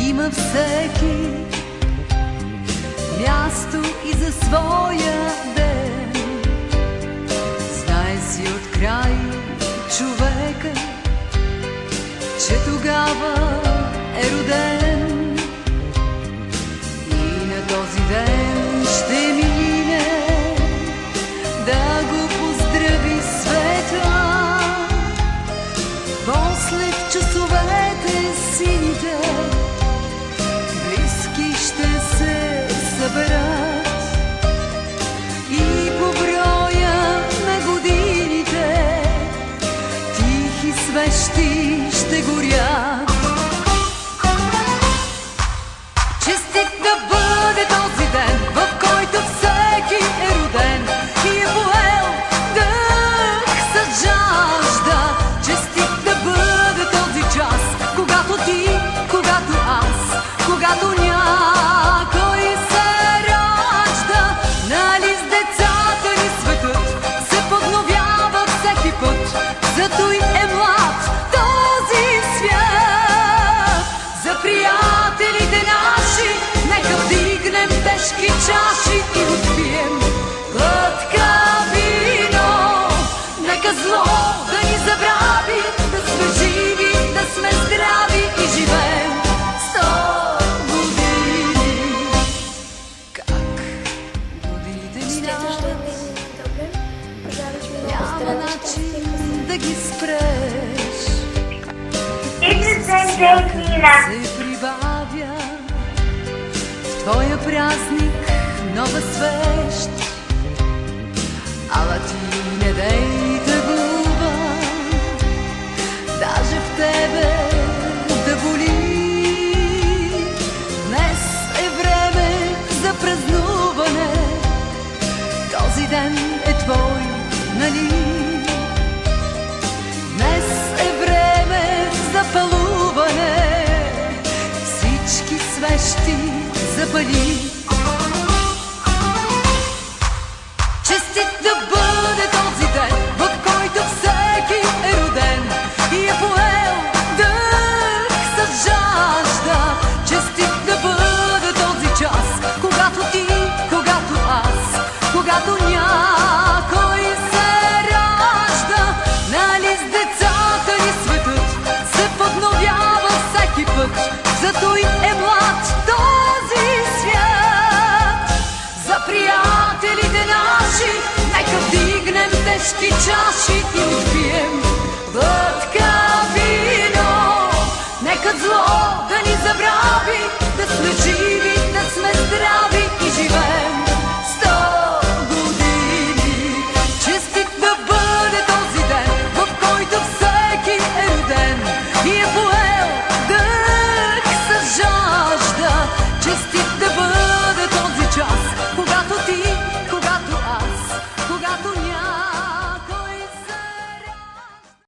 Има всеки място и за своя ден. Знае си от край човека, че тогава е роден. И на този ден ще мине да го поздрави света. После в часовете сините близки ще се съберат и по броя на годините тихи свещи ще горят. Честит да бъде този ден, в който всеки е роден и е поел дъх с жажда. Честит да бъде този час, когато ти, когато аз, когато някой се ражда. Нали с децата ни светът се подновява всеки път, зато и е млад този свят. За приятелите наши нека вдигнем тежки чаши и отпием глътка вино. Нека зло да ни забрави, да сме живи, да сме здрави и живеем 100 години. Как годините минават, няма начин да ги спреш. Се прибавя в твоя празник нова свещ, ала ти не дей тъгува, даже в тебе да боли. Днес е време за празнуване, този ден е твой, нали? Днес е време за палуване, всички свещи запали. Честит да бъде този ден, в който всеки е роден и е поел дъх с жажда. Честит да бъде този час, когато ти, когато аз, когато някой се ражда. Нали с децата ни светът се подновява всеки път, зато и е млад този свят. За приятелите наши нека вдигнем тежки чаши и отпием глътка вино. Нека зло да ни забрави, да сме живи, да сме здрави и живеем